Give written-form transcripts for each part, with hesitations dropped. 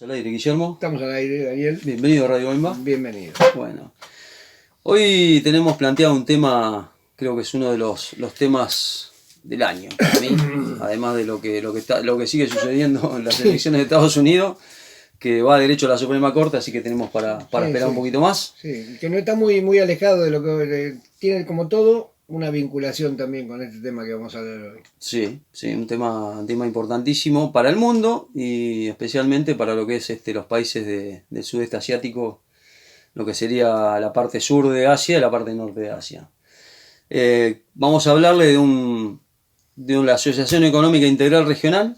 Al aire, Guillermo. Estamos al aire, Daniel. Bienvenido a Radio Bemba. Bienvenido. Bueno, hoy tenemos planteado un tema, creo que es uno de los temas del año para mí, además de lo que sigue sucediendo en las elecciones de Estados Unidos, que va derecho a la Suprema Corte, así que tenemos para esperar un poquito más. Sí, que no está muy alejado de lo que tiene, como todo, una vinculación también con este tema que vamos a hablar hoy. Sí, un tema importantísimo para el mundo y especialmente para lo que es los países del sudeste asiático, lo que sería la parte sur de Asia y la parte norte de Asia. Vamos a hablarle de la Asociación Económica Integral Regional,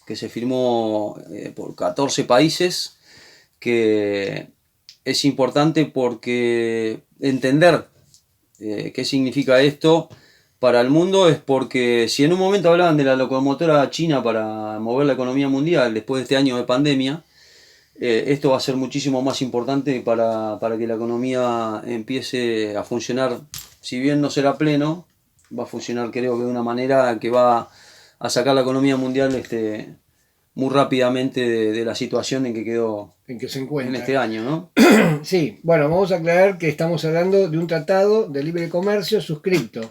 que se firmó por 14 países, que es importante porque entender qué significa esto para el mundo es porque si en un momento hablaban de la locomotora china para mover la economía mundial después de este año de pandemia, esto va a ser muchísimo más importante para que la economía empiece a funcionar, si bien no será pleno, va a funcionar creo que de una manera que va a sacar la economía mundial muy rápidamente de la situación en que quedó en que se encuentra en este año, ¿no? Sí, bueno, vamos a aclarar que estamos hablando de un tratado de libre comercio suscrito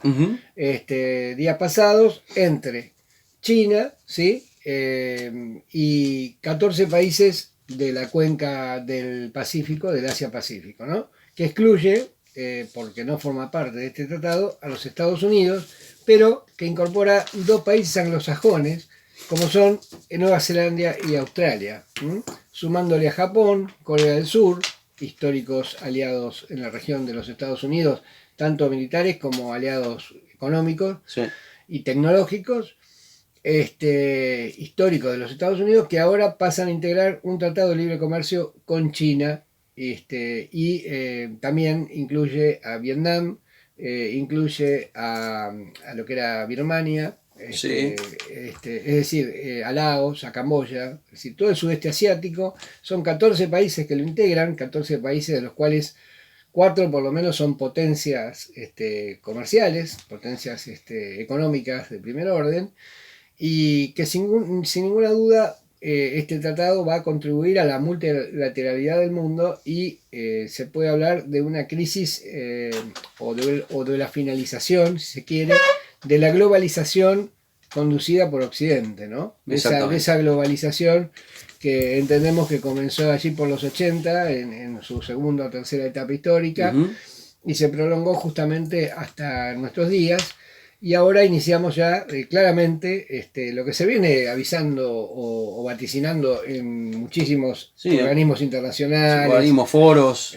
días pasados entre China, ¿sí? Y 14 países de la cuenca del Pacífico, del Asia-Pacífico, ¿no? Que excluye, porque no forma parte de este tratado, a los Estados Unidos, pero que incorpora dos países anglosajones, como son Nueva Zelanda y Australia, sumándole a Japón, Corea del Sur, históricos aliados en la región de los Estados Unidos, tanto militares como aliados económicos y tecnológicos, históricos de los Estados Unidos, que ahora pasan a integrar un tratado de libre comercio con China, y también incluye a Vietnam, incluye a lo que era Birmania, es decir, a Laos, a Camboya, es decir, todo el sudeste asiático. Son 14 países que lo integran, 14 países de los cuales 4 por lo menos son potencias comerciales, potencias económicas de primer orden, y que sin ninguna duda este tratado va a contribuir a la multilateralidad del mundo y se puede hablar de una crisis o de la finalización, si se quiere, de la globalización conducida por Occidente, ¿no? De esa globalización que entendemos que comenzó allí por los 80, en su segunda o tercera etapa histórica, y se prolongó justamente hasta nuestros días. Y ahora iniciamos ya claramente lo que se viene avisando o vaticinando en muchísimos organismos internacionales, organismos,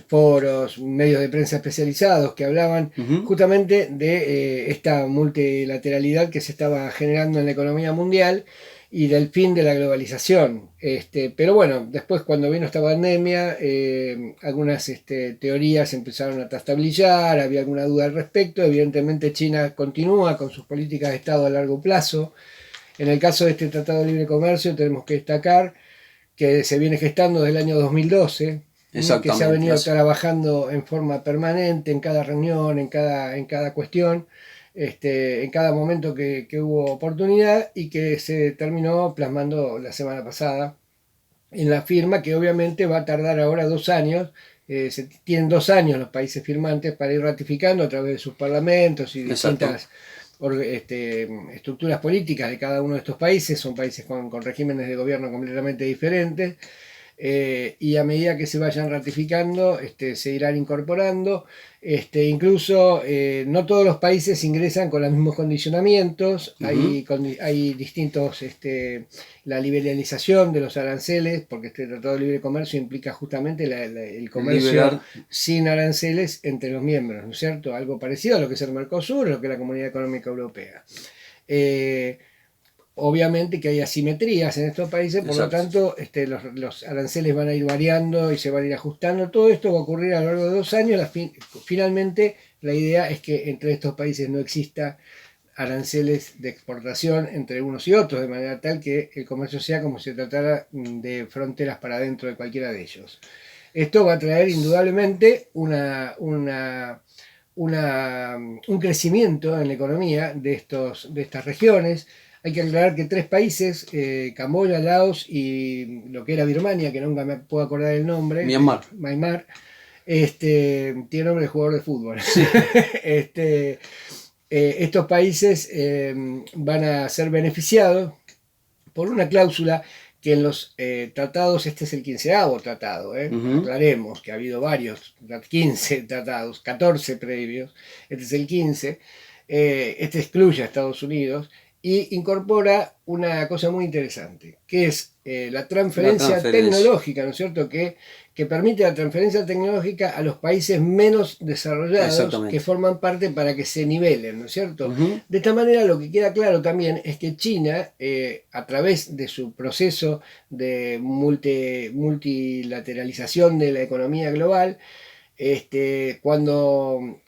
foros, medios de prensa especializados que hablaban justamente de esta multilateralidad que se estaba generando en la economía mundial y del fin de la globalización. Pero bueno, después cuando vino esta pandemia, algunas teorías empezaron a trastabillar, había alguna duda al respecto. Evidentemente China continúa con sus políticas de Estado a largo plazo. En el caso de este Tratado de Libre Comercio tenemos que destacar que se viene gestando desde el año 2012, que se ha venido trabajando en forma permanente, en cada reunión, en cada cuestión, en cada momento que hubo oportunidad, y que se terminó plasmando la semana pasada en la firma, que obviamente va a tardar ahora 2 años. Tienen 2 años los países firmantes para ir ratificando a través de sus parlamentos y distintas estructuras políticas de cada uno de estos países. Son países con regímenes de gobierno completamente diferentes. Y a medida que se vayan ratificando, se irán incorporando. Incluso no todos los países ingresan con los mismos condicionamientos. Hay distintos, la liberalización de los aranceles, porque este Tratado de Libre Comercio implica justamente el comercio sin aranceles entre los miembros, ¿no es cierto? Algo parecido a lo que es el Mercosur, a lo que es la Comunidad Económica Europea. Obviamente que hay asimetrías en estos países, por lo tanto los aranceles van a ir variando y se van a ir ajustando. Todo esto va a ocurrir a lo largo de 2 años. Finalmente la idea es que entre estos países no exista aranceles de exportación entre unos y otros, de manera tal que el comercio sea como si se tratara de fronteras para adentro de cualquiera de ellos. Esto va a traer indudablemente un crecimiento en la economía de estas regiones. Hay que aclarar que 3 países, Camboya, Laos y lo que era Birmania, que nunca me puedo acordar el nombre, Myanmar, tiene nombre de jugador de fútbol. Sí. Estos países van a ser beneficiados por una cláusula que en los tratados, este es el 15º tratado, aclaremos que ha habido varios, 15 tratados, 14 previos, este es el 15, este excluye a Estados Unidos y incorpora una cosa muy interesante, que es la transferencia tecnológica, ¿no es cierto?, que permite la transferencia tecnológica a los países menos desarrollados que forman parte para que se nivelen, ¿no es cierto? De esta manera lo que queda claro también es que China, a través de su proceso de multilateralización de la economía global, cuando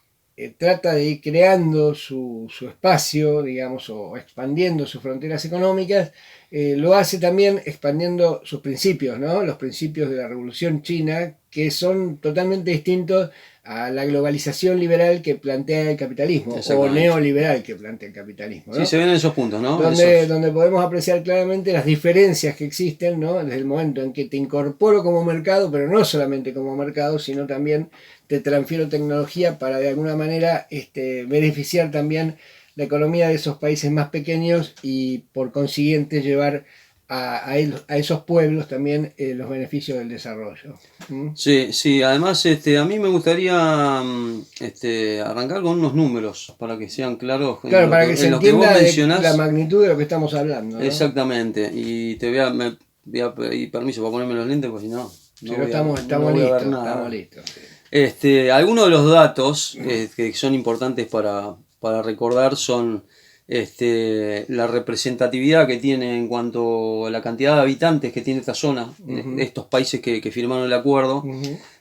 trata de ir creando su espacio, digamos, o expandiendo sus fronteras económicas, lo hace también expandiendo sus principios, ¿no? Los principios de la Revolución China, que son totalmente distintos a la globalización liberal que plantea el capitalismo, o neoliberal que plantea el capitalismo, ¿no? Sí, se ven esos puntos, ¿no? Donde podemos apreciar claramente las diferencias que existen, ¿no? Desde el momento en que te incorporo como mercado, pero no solamente como mercado, sino también te transfiero tecnología para de alguna manera beneficiar también la economía de esos países más pequeños y por consiguiente llevar a esos pueblos también los beneficios del desarrollo. Sí, además a mí me gustaría arrancar con unos números para que sean claros. Claro, para que se entienda la magnitud de lo que estamos hablando, ¿no? Exactamente, y me voy a pedir permiso para ponerme los lentes, porque si no... estamos listos. Algunos de los datos que son importantes para recordar son la representatividad que tiene en cuanto a la cantidad de habitantes que tiene esta zona, estos países que firmaron el acuerdo,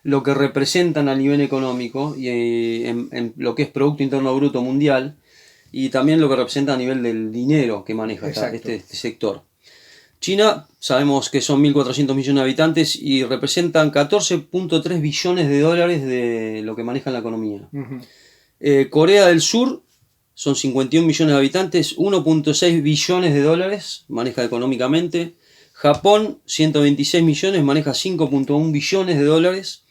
lo que representan a nivel económico y en lo que es Producto Interno Bruto Mundial, y también lo que representa a nivel del dinero que maneja este sector. China, sabemos que son 1.400 millones de habitantes y representan 14.3 billones de dólares de lo que maneja la economía. Corea del Sur son 51 millones de habitantes, 1.6 billones de dólares maneja económicamente. Japón, 126 millones, maneja 5.1 billones de dólares.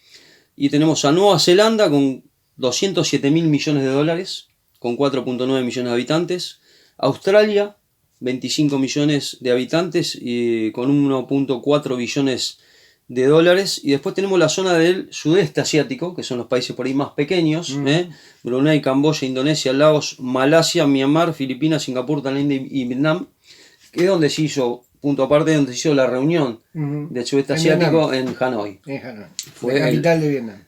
Y tenemos a Nueva Zelanda con 207 mil millones de dólares, con 4.9 millones de habitantes. Australia, 25 millones de habitantes y con 1.4 billones de dólares. Y después tenemos la zona del sudeste asiático, que son los países por ahí más pequeños, Brunei, Camboya, Indonesia, Laos, Malasia, Myanmar, Filipinas, Singapur, Tailandia y Vietnam, que es donde se hizo, punto aparte, donde se hizo la reunión del sudeste asiático en Hanoi. Fue la capital de Vietnam.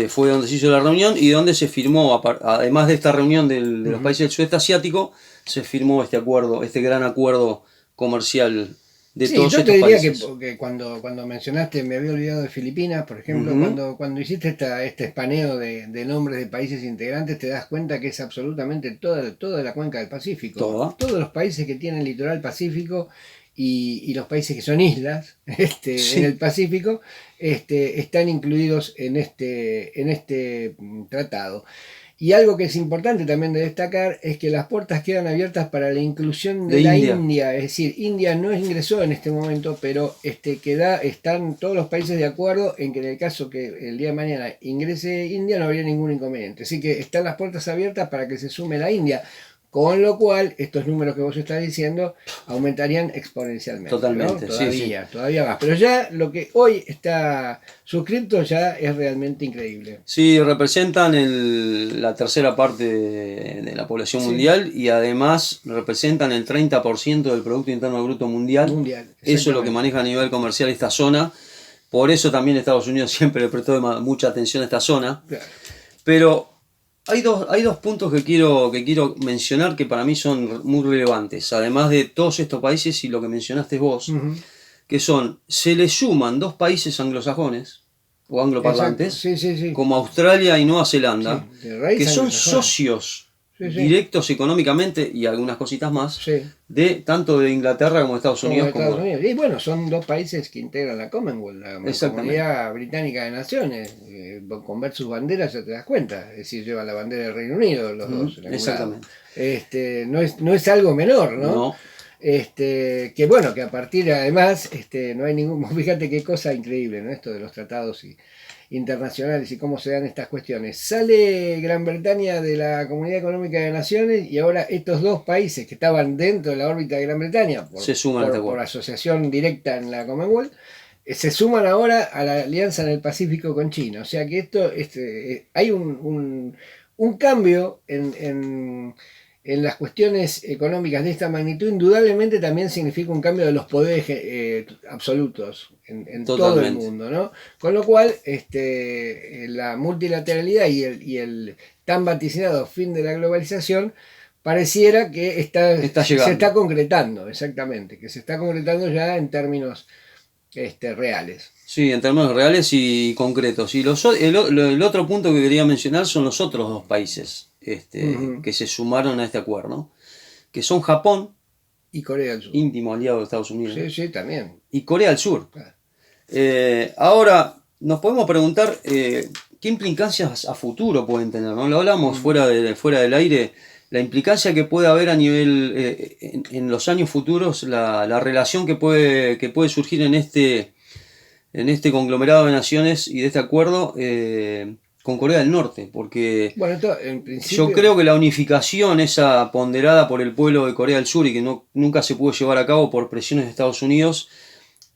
Fue donde se hizo la reunión y donde se firmó, además de esta reunión de los países del sudeste asiático, se firmó este acuerdo, este gran acuerdo comercial de todos estos países. Yo te diría que cuando mencionaste, me había olvidado de Filipinas, por ejemplo, cuando hiciste este espaneo de nombres de países integrantes, te das cuenta que es absolutamente toda la cuenca del Pacífico. Todos los países que tienen litoral pacífico y los países que son islas en el Pacífico están incluidos en este tratado. Y algo que es importante también de destacar es que las puertas quedan abiertas para la inclusión de la India. Es decir, India no ingresó en este momento, pero están todos los países de acuerdo en que en el caso que el día de mañana ingrese India no habría ningún inconveniente. Así que están las puertas abiertas para que se sume la India. Con lo cual, estos números que vos estás diciendo aumentarían exponencialmente. Totalmente, ¿no? Todavía más. Pero ya lo que hoy está suscrito ya es realmente increíble. Sí, representan la tercera parte de la población mundial y además representan el 30% del Producto Interno Bruto Mundial. Eso es lo que maneja a nivel comercial esta zona. Por eso también Estados Unidos siempre le prestó mucha atención a esta zona. Claro. Pero hay dos puntos que quiero mencionar que para mí son muy relevantes, además de todos estos países y lo que mencionaste vos, que se le suman 2 países anglosajones o angloparlantes, como Australia y Nueva Zelanda, que son socios directos económicamente y algunas cositas más, tanto de Inglaterra como de Estados Unidos. Y bueno, son 2 países que integran la Commonwealth, la Comunidad Británica de Naciones. Con ver sus banderas ya te das cuenta, es decir, lleva la bandera del Reino Unido los dos. Exactamente. No es algo menor, ¿no? Que bueno, que a partir además, no hay ningún, fíjate qué cosa increíble, ¿no? Esto de los tratados internacionales y cómo se dan estas cuestiones. Sale Gran Bretaña de la Comunidad Económica de Naciones y ahora estos dos países que estaban dentro de la órbita de Gran Bretaña se suman por asociación directa en la Commonwealth, se suman ahora a la alianza en el Pacífico con China. O sea que esto, hay un cambio en las cuestiones económicas de esta magnitud. Indudablemente también significa un cambio de los poderes absolutos en todo el mundo, ¿no? Con lo cual, la multilateralidad y el tan vaticinado fin de la globalización pareciera que se está concretando, exactamente, que se está concretando ya en términos reales. Sí, en términos reales y concretos. Y el otro punto que quería mencionar son los otros dos países que se sumaron a este acuerdo, que son Japón y Corea del Sur, íntimo aliado de Estados Unidos. Sí, sí, también. Y Corea del Sur. Claro. Ahora, nos podemos preguntar qué implicancias a futuro pueden tener, ¿no? Lo hablamos fuera del aire, la implicancia que puede haber a nivel, en los años futuros, la relación que puede surgir en este conglomerado de naciones y de este acuerdo con Corea del Norte, porque bueno, en principio, yo creo que la unificación esa ponderada por el pueblo de Corea del Sur y que nunca se pudo llevar a cabo por presiones de Estados Unidos,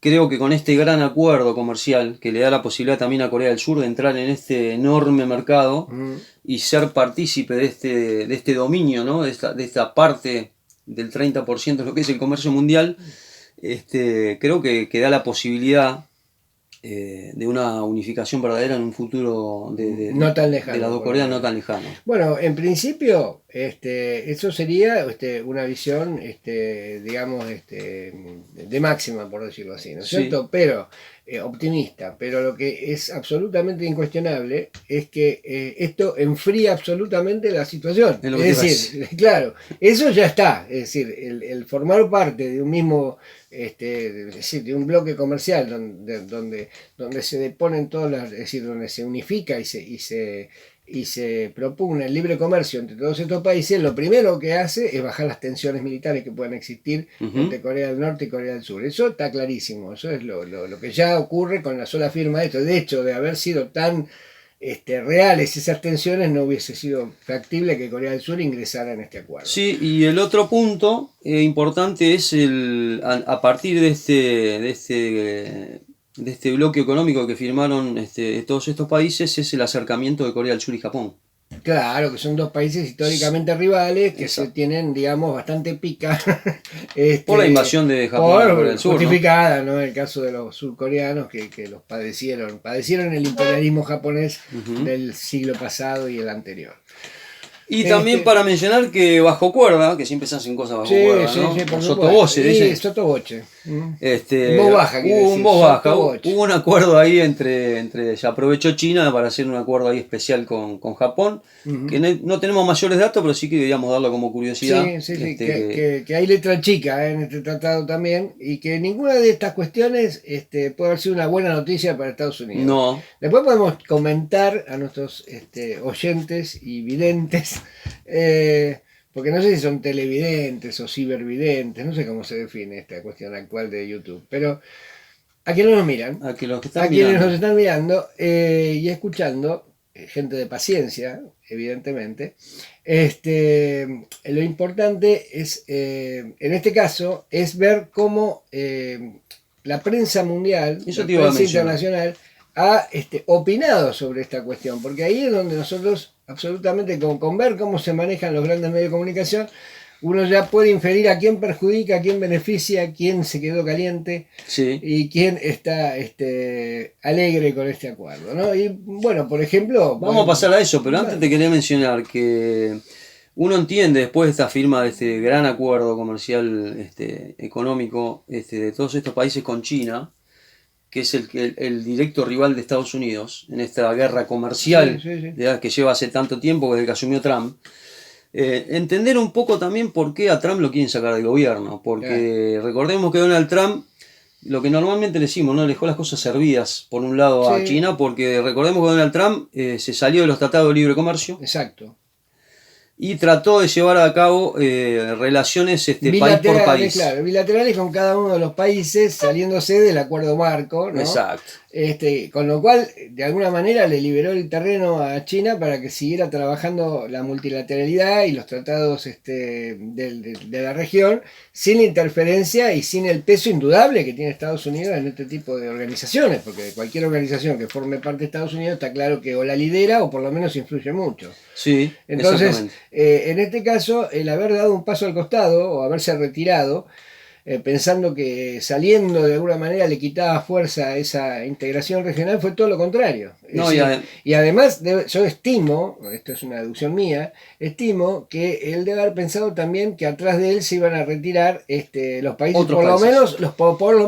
creo que con este gran acuerdo comercial que le da la posibilidad también a Corea del Sur de entrar en este enorme mercado y ser partícipe de este dominio, ¿no? de esta parte del 30% de lo que es el comercio mundial, creo que da la posibilidad de una unificación verdadera en un futuro no tan lejano, de las dos Coreas no tan lejano. Bueno, en principio, eso sería una visión, digamos, de máxima, por decirlo así, ¿no es cierto? Sí. Pero optimista. Pero lo que es absolutamente incuestionable es que esto enfría absolutamente la situación. Es decir, claro, eso ya está. Es decir, el formar parte de un mismo, es decir, de un bloque comercial donde se deponen todas las, es decir, donde se unifica y se propugna el libre comercio entre todos estos países, lo primero que hace es bajar las tensiones militares que puedan existir entre Corea del Norte y Corea del Sur. Eso está clarísimo, eso es lo que ya ocurre con la sola firma de esto. De hecho, de haber sido tan reales esas tensiones, no hubiese sido factible que Corea del Sur ingresara en este acuerdo. Sí, y el otro punto importante es a partir de este bloque económico que firmaron todos estos países, es el acercamiento de Corea del Sur y Japón. Claro, que son dos países históricamente rivales que se tienen, digamos, bastante pica. Por la invasión de Japón a Corea del Sur. Justificada, ¿no? En el caso de los surcoreanos que los padecieron el imperialismo japonés del siglo pasado y el anterior. Y también para mencionar que bajo cuerda, que siempre se hacen cosas bajo cuerda, ¿no? Sí, por sotoboche, sí, sotoboche. Voz baja, hubo un acuerdo ahí se aprovechó China para hacer un acuerdo ahí especial con Japón, que no tenemos mayores datos, pero sí que deberíamos darlo como curiosidad. Sí, que hay letra chica en este tratado también, y que ninguna de estas cuestiones puede haber sido una buena noticia para Estados Unidos. No. Después podemos comentar a nuestros oyentes y videntes, porque no sé si son televidentes o cibervidentes, no sé cómo se define esta cuestión actual de YouTube, pero a quienes nos miran, a quienes nos están mirando y escuchando, gente de paciencia, evidentemente, lo importante es, en este caso, es ver cómo la prensa mundial, la prensa internacional, ha opinado sobre esta cuestión, porque ahí es donde nosotros absolutamente con ver cómo se manejan los grandes medios de comunicación, uno ya puede inferir a quién perjudica, a quién beneficia, a quién se quedó caliente y quién está alegre con este acuerdo, ¿no? Y bueno, por ejemplo... Vamos a pasar a eso, pero antes te quería mencionar que uno entiende después de esta firma de este gran acuerdo comercial económico de todos estos países con China, que es el directo rival de Estados Unidos en esta guerra comercial que lleva hace tanto tiempo desde que asumió Trump. Entender un poco también por qué a Trump lo quieren sacar del gobierno, porque recordemos que Donald Trump, lo que normalmente decimos, ¿no? Le dejó las cosas servidas por un lado a China, porque recordemos que Donald Trump se salió de los tratados de libre comercio. Exacto. y trató de llevar a cabo relaciones país por país. Claro, bilaterales con cada uno de los países saliéndose del acuerdo marco, ¿no? Exacto. Con lo cual, de alguna manera, le liberó el terreno a China para que siguiera trabajando la multilateralidad y los tratados de la región sin la interferencia y sin el peso indudable que tiene Estados Unidos en este tipo de organizaciones, porque cualquier organización que forme parte de Estados Unidos está claro que o la lidera o por lo menos influye mucho. Sí, entonces, en este caso, el haber dado un paso al costado o haberse retirado, pensando que saliendo de alguna manera le quitaba fuerza a esa integración regional, fue todo lo contrario. No, decir, y además, yo estimo, esto es una deducción mía, estimo que él debe haber pensado también que atrás de él se iban a retirar los países, por lo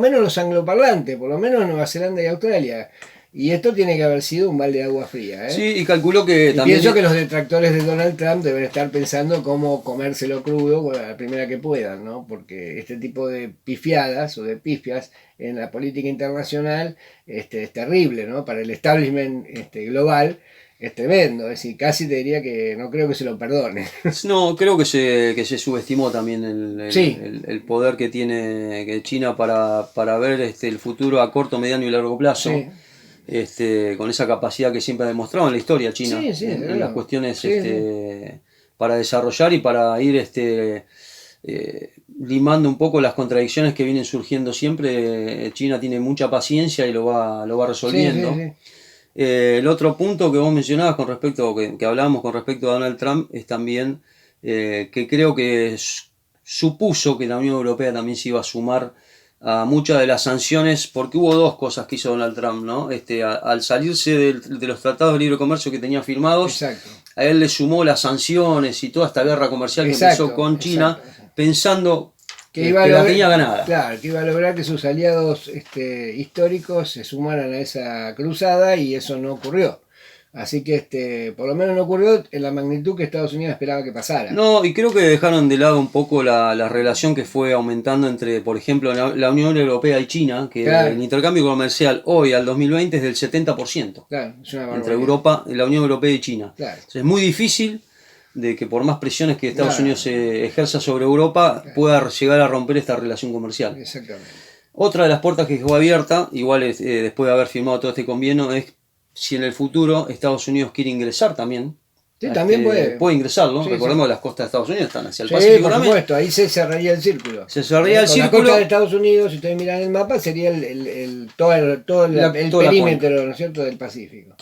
menos los angloparlantes, por lo menos Nueva Zelanda y Australia. Y esto tiene que haber sido un balde de agua fría. Sí, y calculó que también... Pienso que los detractores de Donald Trump deben estar pensando cómo comérselo crudo a la primera que puedan, ¿no? Porque este tipo de pifiadas o de pifias en la política internacional es terrible, ¿no? Para el establishment global es tremendo. Es decir, casi te diría que no creo que se lo perdone. No, creo que se subestimó también el poder que tiene China para ver el futuro a corto, mediano y largo plazo. Sí. Con esa capacidad que siempre ha demostrado en la historia china, en las cuestiones para desarrollar y para ir limando un poco las contradicciones que vienen surgiendo siempre. China tiene mucha paciencia y lo va resolviendo. El otro punto que vos mencionabas con respecto, que hablábamos con respecto a Donald Trump, es también que creo que supuso que la Unión Europea también se iba a sumar a muchas de las sanciones, porque hubo dos cosas que hizo Donald Trump, ¿no? Al salirse de los tratados de libre comercio que tenía firmados, exacto, a él le sumó las sanciones y toda esta guerra comercial que empezó con China, pensando que la tenía ganada. Claro, que iba a lograr que sus aliados históricos se sumaran a esa cruzada, y eso no ocurrió. Así que por lo menos no ocurrió en la magnitud que Estados Unidos esperaba que pasara. No, y creo que dejaron de lado un poco la relación que fue aumentando entre, por ejemplo, la Unión Europea y China, que el intercambio comercial hoy al 2020 es del 70%. Claro, es una barbaridad. Entre Europa, la Unión Europea y China. Claro. Entonces, es muy difícil de que por más presiones que Estados Unidos ejerza sobre Europa, pueda llegar a romper esta relación comercial. Exactamente. Otra de las puertas que quedó abierta, igual después de haber firmado todo este convenio, es si en el futuro Estados Unidos quiere ingresar también. Sí, también puede ingresarlo. Sí, Recordemos que las costas de Estados Unidos están hacia el Pacífico por también. supuesto, ahí se cerraría el círculo. Se cerraría el círculo. La costa de Estados Unidos, si ustedes miran el mapa, sería todo el perímetro, ¿no es cierto?, del Pacífico.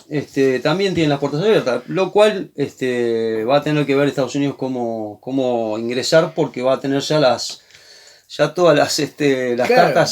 También tienen las puertas abiertas, lo cual va a tener que ver Estados Unidos cómo ingresar, porque va a tener ya todas las cartas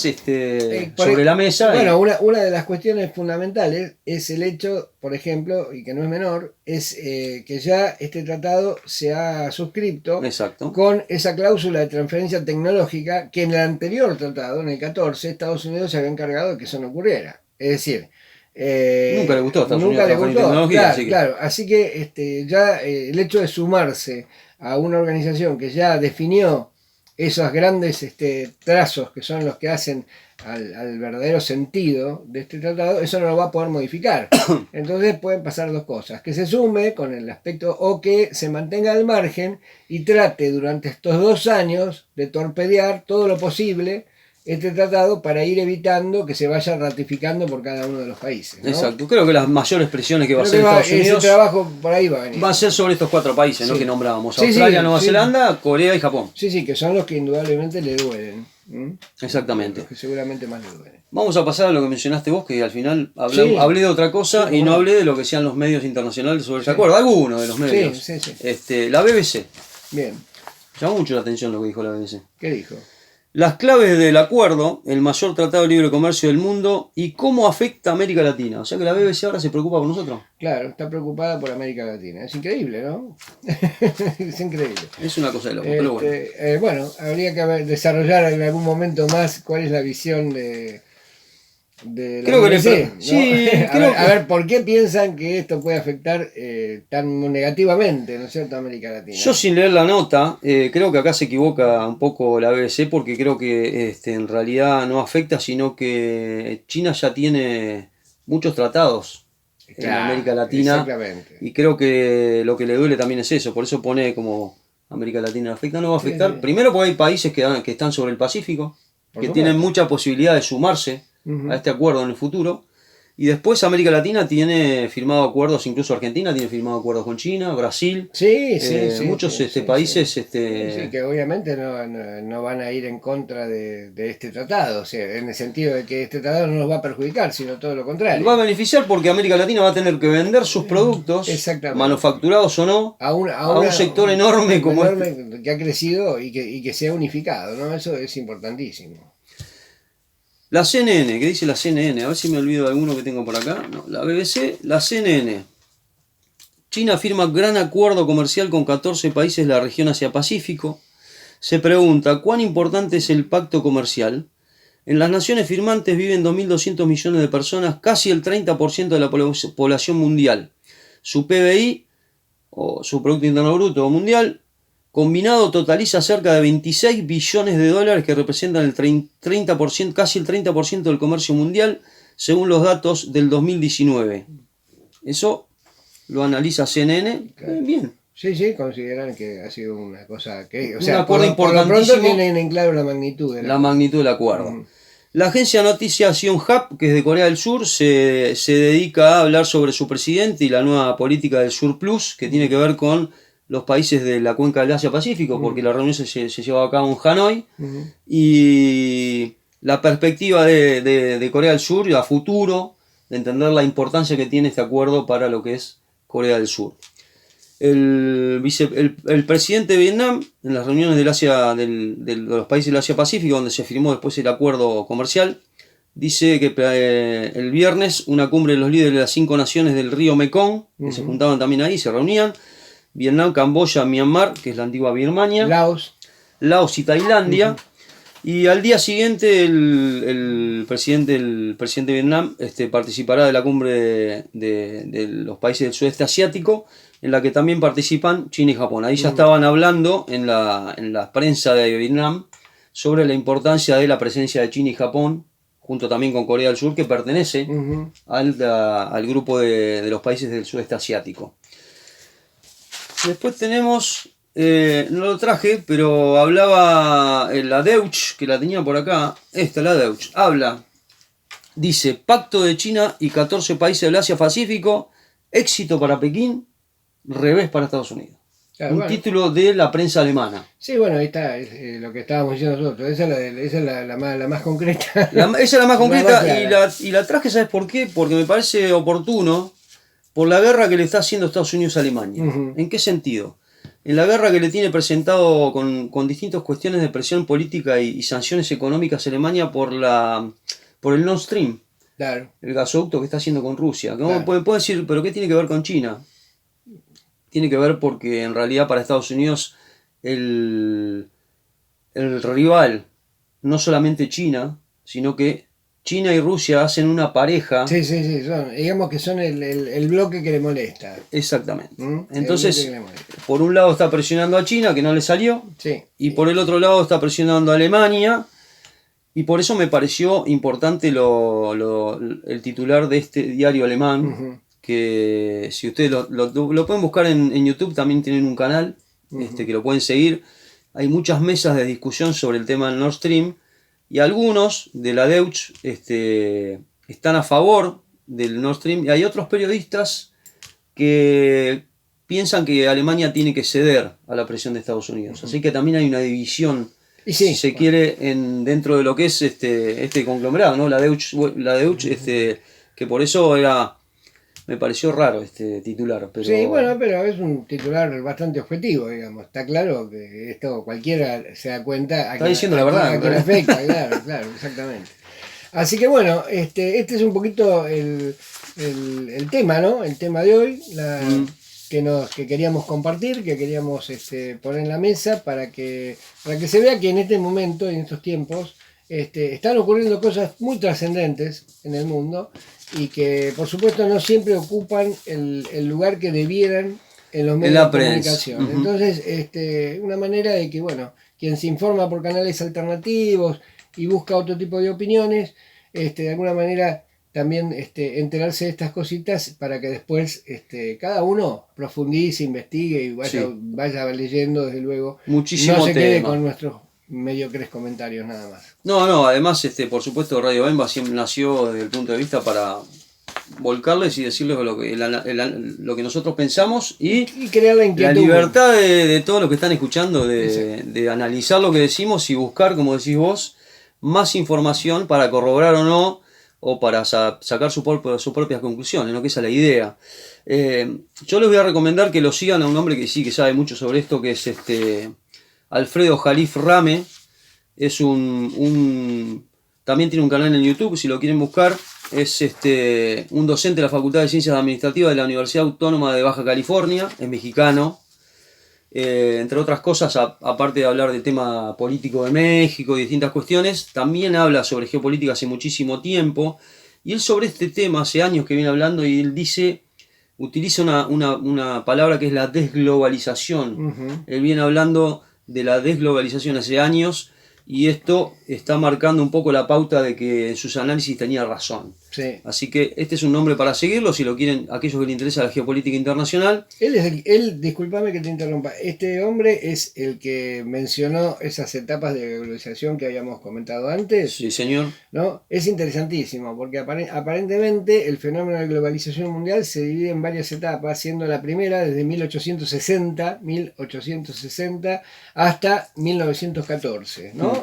sobre la mesa. Bueno, una de las cuestiones fundamentales es el hecho, por ejemplo, y que no es menor, es que ya este tratado se ha suscrito. Exacto. Con esa cláusula de transferencia tecnológica que en el anterior tratado, en el 14, Estados Unidos se había encargado de que eso no ocurriera. Es decir, nunca le gustó a Estados Unidos transferir tecnología. Claro, así que ya el hecho de sumarse a una organización que ya definió esos grandes trazos que son los que hacen al verdadero sentido de este tratado, eso no lo va a poder modificar. Entonces pueden pasar dos cosas: que se sume con el aspecto, o que se mantenga al margen y trate durante estos 2 años de torpedear todo lo posible este tratado para ir evitando que se vaya ratificando por cada uno de los países, ¿no? Exacto. Creo que las mayores presiones que va a hacer Estados Unidos, ese trabajo por ahí va a venir. Va a ser sobre estos 4 países, ¿no?, que nombrábamos: Australia, Nueva Zelanda, Corea y Japón. Sí, que son los que indudablemente le duelen. Exactamente. Los que seguramente más le duelen. Vamos a pasar a lo que mencionaste vos, que al final hablé de otra cosa y no hablé de lo que sean los medios internacionales sobre ese acuerdo. Algunos de los medios. Sí. La BBC. Bien. Llamó mucho la atención lo que dijo la BBC. ¿Qué dijo? Las claves del acuerdo, el mayor tratado de libre comercio del mundo, y cómo afecta a América Latina. O sea que la BBC ahora se preocupa por nosotros. Claro, está preocupada por América Latina. Es increíble, ¿no? Es increíble. Es una cosa de loco, pero bueno. Bueno, habría que desarrollar en algún momento más cuál es la visión de la BBC, ¿no? A ver, ¿por qué piensan que esto puede afectar tan negativamente, ¿no es cierto?, a América Latina? Yo, sin leer la nota, creo que acá se equivoca un poco la BBC, porque creo que en realidad no afecta, sino que China ya tiene muchos tratados en América Latina. Exactamente. Y creo que lo que le duele también es eso, por eso pone como América Latina afecta, no va a afectar. Sí. Primero porque hay países que están sobre el Pacífico, que tienen mucha posibilidad de sumarse a este acuerdo en el futuro. Y después América Latina tiene firmado acuerdos, incluso Argentina tiene firmado acuerdos con China, Brasil, muchos países. Sí, que obviamente no van a ir en contra de este tratado, o sea, en el sentido de que este tratado no nos va a perjudicar, sino todo lo contrario. Va a beneficiar porque América Latina va a tener que vender sus productos, manufacturados o no, a un sector enorme como este. Que ha crecido y que se ha unificado, ¿no? Eso es importantísimo. La CNN, ¿qué dice la CNN? A ver si me olvido de alguno que tengo por acá. No, la BBC, la CNN. China firma gran acuerdo comercial con 14 países de la región Asia-Pacífico. Se pregunta, ¿cuán importante es el pacto comercial? En las naciones firmantes viven 2.200 millones de personas, casi el 30% de la población mundial. Su PBI, o su Producto Interno Bruto mundial, combinado totaliza cerca de 26 billones de dólares que representan el 30%, casi el 30% del comercio mundial, según los datos del 2019. Eso lo analiza CNN. Bien. Sí, consideran que ha sido una cosa que... O sea, un acuerdo importantísimo. Por lo pronto tienen en claro la magnitud del acuerdo. La agencia de noticias Yonhap, que es de Corea del Sur, se dedica a hablar sobre su presidente y la nueva política del Sur Plus, que tiene que ver con los países de la cuenca del Asia-Pacífico, porque la reunión se llevó a cabo en Hanoi, y la perspectiva de Corea del Sur a futuro, de entender la importancia que tiene este acuerdo para lo que es Corea del Sur. El presidente de Vietnam, en las reuniones de los países del Asia-Pacífico, donde se firmó después el acuerdo comercial, dice que el viernes una cumbre de los líderes de las 5 naciones del río Mekong, que se juntaban también ahí, se reunían, Vietnam, Camboya, Myanmar, que es la antigua Birmania, Laos y Tailandia. Y al día siguiente el presidente de Vietnam participará de la cumbre de los países del sudeste asiático, en la que también participan China y Japón. Ahí ya estaban hablando en la prensa de Vietnam sobre la importancia de la presencia de China y Japón, junto también con Corea del Sur, que pertenece al grupo de los países del sudeste asiático. Después tenemos, no lo traje, pero hablaba la Deutsche, que la tenía por acá, la Deutsche, dice, pacto de China y 14 países del Asia-Pacífico, éxito para Pekín, revés para Estados Unidos. Claro, título de la prensa alemana. Sí, bueno, ahí está lo que estábamos diciendo nosotros, esa es la más concreta. Esa es la más concreta y la traje, ¿sabes por qué? Porque me parece oportuno por la guerra que le está haciendo Estados Unidos a Alemania. ¿En qué sentido? En la guerra que le tiene presentado con distintas cuestiones de presión política y sanciones económicas a Alemania por el Nord Stream. Claro. El gasoducto que está haciendo con Rusia. Claro. Pueden decir, ¿pero qué tiene que ver con China? Tiene que ver porque en realidad para Estados Unidos el rival, no solamente China, sino que China y Rusia hacen una pareja. Sí, digamos que son el bloque que le molesta. Exactamente. Entonces, por un lado está presionando a China, que no le salió, y por el otro lado está presionando a Alemania, y por eso me pareció importante el titular de este diario alemán, que si ustedes lo pueden buscar en YouTube, también tienen un canal que lo pueden seguir. Hay muchas mesas de discusión sobre el tema del Nord Stream, y algunos de la Deutsche están a favor del Nord Stream, y hay otros periodistas que piensan que Alemania tiene que ceder a la presión de Estados Unidos. Así que también hay una división, si se quiere, dentro de lo que es este conglomerado, ¿no? La Deutsche, que por eso me pareció raro este titular. Pero... Sí, bueno, pero es un titular bastante objetivo, digamos. Está claro que esto cualquiera se da cuenta. Está diciendo la verdad. A quién afecta, claro, exactamente. Así que bueno, este es un poquito el tema, ¿no? El tema de hoy, que queríamos compartir, que queríamos poner en la mesa para que se vea que en este momento, en estos tiempos, están ocurriendo cosas muy trascendentes en el mundo y que por supuesto no siempre ocupan el lugar que debieran en los medios de comunicación. Entonces, una manera de que, bueno, quien se informa por canales alternativos y busca otro tipo de opiniones, de alguna manera también enterarse de estas cositas para que después cada uno profundice, investigue y vaya leyendo, desde luego. Muchísimo no se quede tema. con nuestros mediocres comentarios nada más. No, además, por supuesto, Radio Bemba siempre nació desde el punto de vista para volcarles y decirles lo que nosotros pensamos y crear la inquietud. La libertad de todos los que están escuchando, de analizar lo que decimos y buscar, como decís vos, más información para corroborar o no, o para sacar sus propias conclusiones, ¿no? Que esa es la idea. Yo les voy a recomendar que lo sigan a un hombre que sí que sabe mucho sobre esto, que es Alfredo Jalif Rame. Es también tiene un canal en YouTube, si lo quieren buscar. Es un docente de la Facultad de Ciencias Administrativas de la Universidad Autónoma de Baja California, es mexicano. Entre otras cosas, aparte de hablar del tema político de México y distintas cuestiones, también habla sobre geopolítica hace muchísimo tiempo. Y él sobre este tema hace años que viene hablando, y él utiliza una palabra que es la desglobalización. Él viene hablando de la desglobalización hace años, y esto está marcando un poco la pauta de que en sus análisis tenía razón. Sí. Así que este es un nombre para seguirlo, si lo quieren, aquellos que les interesa la geopolítica internacional. Discúlpame que te interrumpa, este hombre es el que mencionó esas etapas de globalización que habíamos comentado antes. Sí, señor. ¿No? Es interesantísimo, porque aparentemente el fenómeno de globalización mundial se divide en varias etapas, siendo la primera desde 1860 hasta 1914, ¿no?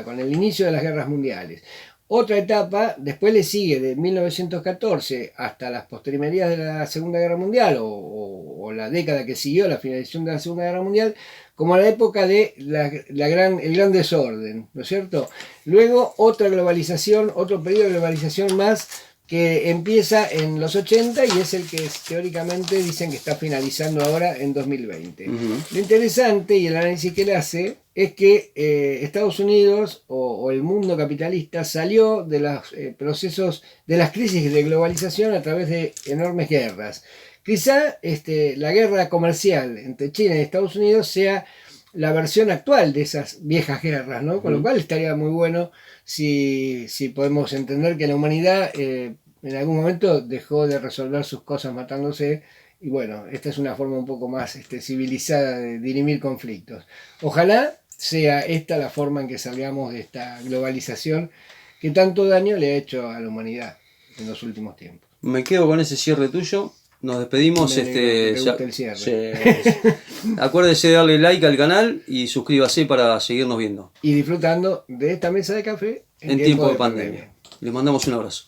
Con el inicio de las guerras mundiales. Otra etapa, después le sigue de 1914 hasta las postrimerías de la Segunda Guerra Mundial, o la década que siguió la finalización de la Segunda Guerra Mundial, como la época de el gran desorden, ¿no es cierto? Luego otra globalización, otro periodo de globalización más, que empieza en los 80 y es el que teóricamente dicen que está finalizando ahora en 2020. Lo interesante, y el análisis que él hace, es que Estados Unidos o el mundo capitalista salió de los procesos, de las crisis de globalización a través de enormes guerras. Quizá la guerra comercial entre China y Estados Unidos sea la versión actual de esas viejas guerras, ¿no? Con lo cual estaría muy bueno si podemos entender que la humanidad en algún momento dejó de resolver sus cosas matándose, y bueno, esta es una forma un poco más civilizada de dirimir conflictos. Ojalá sea esta la forma en que salgamos de esta globalización que tanto daño le ha hecho a la humanidad en los últimos tiempos. Me quedo con ese cierre tuyo. Nos despedimos. Me gusta el cierre. Acuérdese de darle like al canal y suscríbase para seguirnos viendo. Y disfrutando de esta mesa de café en tiempo de pandemia. Les mandamos un abrazo.